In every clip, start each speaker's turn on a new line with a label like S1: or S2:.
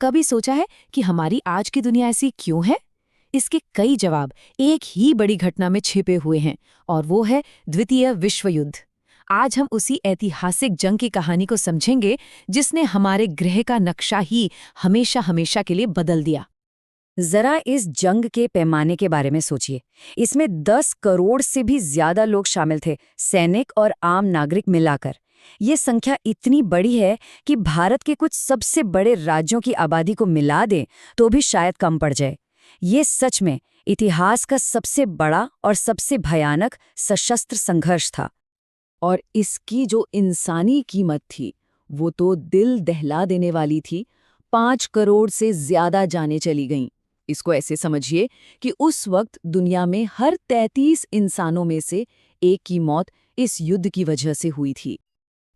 S1: कभी सोचा है कि हमारी आज की दुनिया ऐसी क्यों है? इसके कई जवाब एक ही बड़ी घटना में छिपे हुए हैं, और वो है द्वितीय विश्व युद्ध। आज हम उसी ऐतिहासिक जंग की कहानी को समझेंगे जिसने हमारे ग्रह का नक्शा ही हमेशा हमेशा के लिए बदल दिया।
S2: जरा इस जंग के पैमाने के बारे में सोचिए। इसमें 10 करोड़ से भी ज्यादा लोग शामिल थे, सैनिक और आम नागरिक मिलाकर। ये संख्या इतनी बड़ी है कि भारत के कुछ सबसे बड़े राज्यों की आबादी को मिला दें तो भी शायद कम पड़ जाए। ये सच में इतिहास का सबसे बड़ा और सबसे भयानक सशस्त्र संघर्ष था।
S1: और इसकी जो इंसानी कीमत थी वो तो दिल दहला देने वाली थी। 5 करोड़ से ज्यादा जानें चली गईं। इसको ऐसे समझिए कि उस वक्त दुनिया में हर 33 इंसानों में से एक की मौत इस युद्ध की वजह से हुई थी।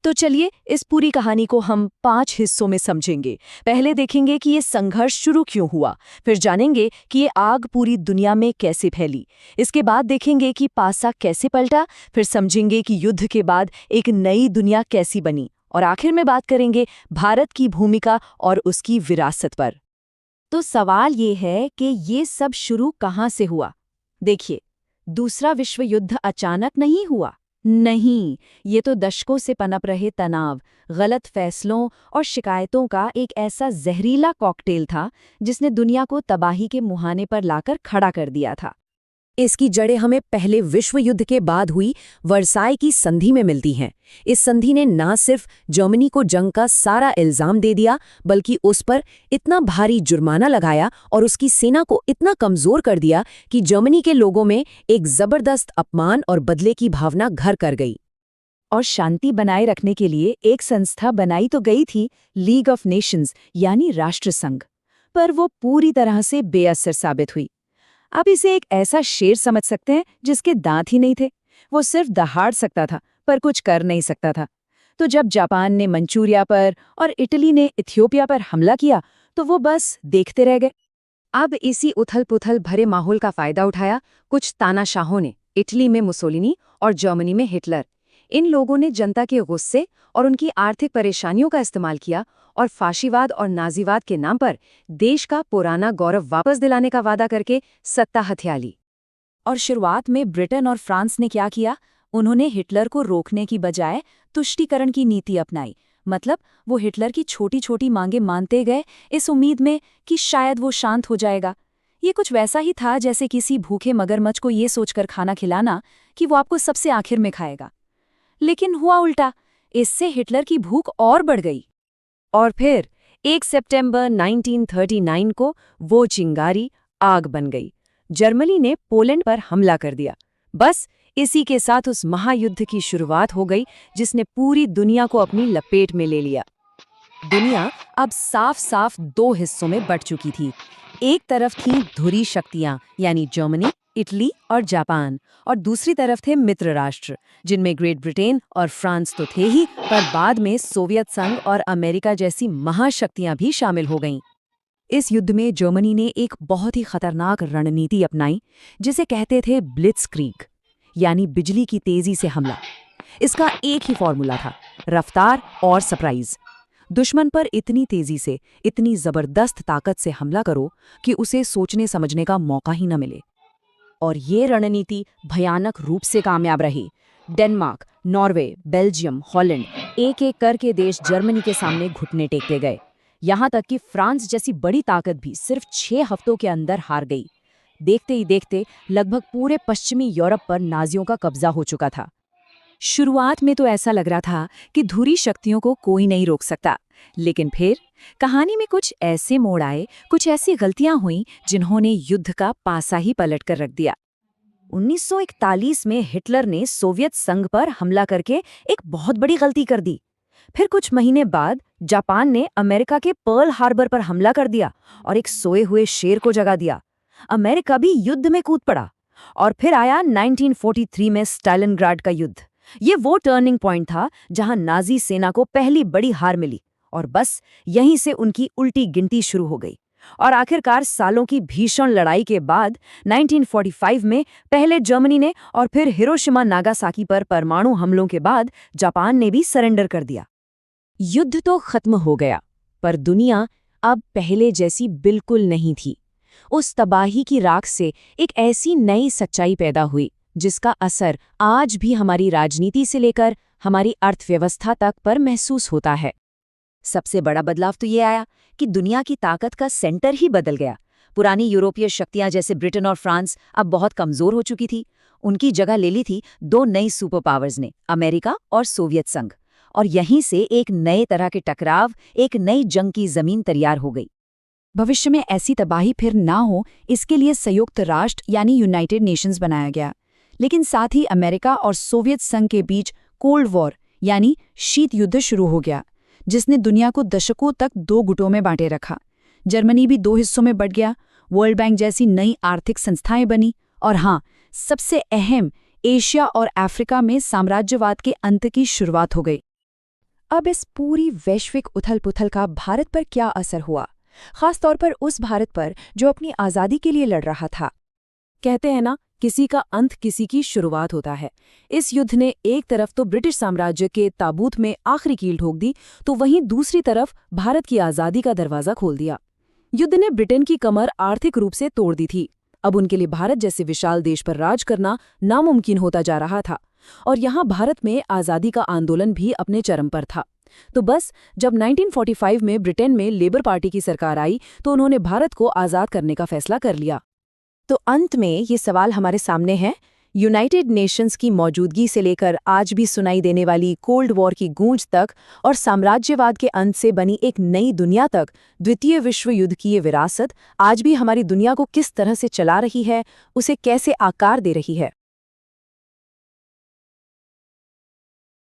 S1: तो चलिए इस पूरी कहानी को हम 5 हिस्सों में समझेंगे। पहले देखेंगे कि ये संघर्ष शुरू क्यों हुआ, फिर जानेंगे कि ये आग पूरी दुनिया में कैसे फैली। इसके बाद देखेंगे कि पासा कैसे पलटा, फिर समझेंगे कि युद्ध के बाद एक नई दुनिया कैसी बनी, और आखिर में बात करेंगे भारत की भूमिका और उसकी विरासत पर। तो सवाल ये है कि ये सब शुरू कहाँ से हुआ? देखिए, दूसरा विश्व युद्ध अचानक नहीं हुआ। नहीं, ये तो दशकों से पनप रहे तनाव, गलत फैसलों और शिकायतों का एक ऐसा जहरीला कॉकटेल था जिसने दुनिया को तबाही के मुहाने पर लाकर खड़ा कर दिया था। इसकी जड़ें हमें पहले विश्व युद्ध के बाद हुई वर्साई की संधि में मिलती हैं। इस संधि ने न सिर्फ जर्मनी को जंग का सारा इल्जाम दे दिया, बल्कि उस पर इतना भारी जुर्माना लगाया और उसकी सेना को इतना कमजोर कर दिया कि जर्मनी के लोगों में एक जबरदस्त अपमान और बदले की भावना घर कर गई। और शांति बनाए रखने के लिए एक संस्था बनाई तो गई थी, लीग ऑफ नेशंस यानी राष्ट्र संघ, पर वो पूरी तरह से बेअसर साबित हुई। आप इसे एक ऐसा शेर समझ सकते हैं जिसके दांत ही नहीं थे। वो सिर्फ दहाड़ सकता था पर कुछ कर नहीं सकता था। तो जब जापान ने मंचूरिया पर और इटली ने इथियोपिया पर हमला किया तो वो बस देखते रह गए। अब इसी उथल-पुथल भरे माहौल का फायदा उठाया कुछ तानाशाहों ने, इटली में मुसोलिनी और जर्मनी में हिटलर। इन लोगों ने जनता के गुस्से और उनकी आर्थिक परेशानियों का इस्तेमाल किया और फाशीवाद और नाजीवाद के नाम पर देश का पुराना गौरव वापस दिलाने का वादा करके सत्ता हथिया ली। और शुरुआत में ब्रिटेन और फ्रांस ने क्या किया? उन्होंने हिटलर को रोकने की बजाय तुष्टीकरण की नीति अपनाई। मतलब वो हिटलर की छोटी छोटी मांगें मानते गए, इस उम्मीद में कि शायद वो शांत हो जाएगा। ये कुछ वैसा ही था जैसे किसी भूखे मगरमच्छ को ये सोचकर खाना खिलाना कि वो आपको सबसे आखिर में खाएगा। लेकिन हुआ उल्टा, इससे हिटलर की भूख और बढ़ गई। और फिर 1 सितंबर 1939 को वो चिंगारी आग बन गई। जर्मनी ने पोलैंड पर हमला कर दिया। बस इसी के साथ उस महायुद्ध की शुरुआत हो गई जिसने पूरी दुनिया को अपनी लपेट में ले लिया। दुनिया अब साफ साफ 2 हिस्सों में बंट चुकी थी। एक तरफ थीं धुरी शक्तियां यानी जर्मनी, इटली और जापान, और दूसरी तरफ थे मित्र राष्ट्र जिनमें ग्रेट ब्रिटेन और फ्रांस तो थे ही, पर बाद में सोवियत संघ और अमेरिका जैसी महाशक्तियां भी शामिल हो गईं। इस युद्ध में जर्मनी ने एक बहुत ही खतरनाक रणनीति अपनाई जिसे कहते थे ब्लिट्जक्रीग, यानी बिजली की तेजी से हमला। इसका एक ही फॉर्मूला था, रफ्तार और सरप्राइज। दुश्मन पर इतनी तेजी से, इतनी जबरदस्त ताकत से हमला करो कि उसे सोचने समझने का मौका ही न मिले। और ये रणनीति भयानक रूप से कामयाब रही। डेनमार्क, नॉर्वे, बेल्जियम, हॉलैंड, एक एक करके देश जर्मनी के सामने घुटने टेकते गए। यहाँ तक कि फ्रांस जैसी बड़ी ताकत भी सिर्फ 6 हफ्तों के अंदर हार गई। देखते ही देखते लगभग पूरे पश्चिमी यूरोप पर नाजियों का कब्जा हो चुका था। शुरुआत में तो ऐसा लग रहा था कि धुरी शक्तियों को कोई नहीं रोक सकता, लेकिन फिर कहानी में कुछ ऐसे मोड़ आए, कुछ ऐसी गलतियां हुईं जिन्होंने युद्ध का पासा ही पलट कर रख दिया। 1941 में हिटलर ने सोवियत संघ पर हमला करके एक बहुत बड़ी गलती कर दी। फिर कुछ महीने बाद जापान ने अमेरिका के पर्ल हार्बर पर हमला कर दिया और एक सोए हुए शेर को जगा दिया। अमेरिका भी युद्ध में कूद पड़ा। और फिर आया 1943 में स्टालिनग्राड का युद्ध। ये वो टर्निंग पॉइंट था जहां नाजी सेना को पहली बड़ी हार मिली, और बस यहीं से उनकी उल्टी गिनती शुरू हो गई। और आखिरकार सालों की भीषण लड़ाई के बाद 1945 में पहले जर्मनी ने और फिर हिरोशिमा नागासाकी पर परमाणु हमलों के बाद जापान ने भी सरेंडर कर दिया। युद्ध तो खत्म हो गया, पर दुनिया
S3: अब पहले जैसी बिल्कुल नहीं थी। उस तबाही की राख से एक ऐसी नई सच्चाई पैदा हुई जिसका असर आज भी हमारी राजनीति से लेकर हमारी अर्थव्यवस्था तक पर महसूस होता है।
S2: सबसे बड़ा बदलाव तो ये आया कि दुनिया की ताकत का सेंटर ही बदल गया। पुरानी यूरोपीय शक्तियां जैसे ब्रिटेन और फ्रांस अब बहुत कमजोर हो चुकी थी। उनकी जगह ले ली थी दो नई सुपर पावर्स ने, अमेरिका और सोवियत संघ। और यहीं से एक नए तरह के टकराव, एक नई जंग की जमीन तैयार हो गई।
S3: भविष्य में ऐसी तबाही फिर ना हो, इसके लिए संयुक्त राष्ट्र यानी यूनाइटेड नेशंस बनाया गया। लेकिन साथ ही अमेरिका और सोवियत संघ के बीच कोल्ड वॉर यानी शीत युद्ध शुरू हो गया, जिसने दुनिया को दशकों तक दो गुटों में बांटे रखा। जर्मनी भी दो हिस्सों में बंट गया, वर्ल्ड बैंक जैसी नई आर्थिक संस्थाएं बनी, और हाँ, सबसे अहम, एशिया और अफ्रीका में साम्राज्यवाद के अंत की शुरुआत हो गई। अब इस पूरी वैश्विक उथल-पुथल का भारत पर क्या असर हुआ, खासतौर पर उस भारत पर जो अपनी आज़ादी के लिए लड़ रहा था। कहते हैं ना, किसी का अंत किसी की शुरुआत होता है। इस युद्ध ने एक तरफ तो ब्रिटिश साम्राज्य के ताबूत में आखिरी कील ठोक दी, तो वहीं दूसरी तरफ भारत की आज़ादी का दरवाज़ा खोल दिया। युद्ध ने ब्रिटेन की कमर आर्थिक रूप से तोड़ दी थी। अब उनके लिए भारत जैसे विशाल देश पर राज करना नामुमकिन होता जा रहा था, और यहाँ भारत में आज़ादी का आंदोलन भी अपने चरम पर था। तो बस जब 1945 में ब्रिटेन में लेबर पार्टी की सरकार आई, तो उन्होंने भारत को आज़ाद करने का फैसला कर लिया। तो अंत में ये सवाल हमारे सामने है, यूनाइटेड नेशंस की मौजूदगी से लेकर आज भी सुनाई देने वाली कोल्ड वॉर की गूंज तक और साम्राज्यवाद के अंत से बनी एक नई दुनिया तक, द्वितीय विश्व युद्ध की ये विरासत आज भी हमारी दुनिया को किस तरह से चला रही है, उसे कैसे आकार दे रही है।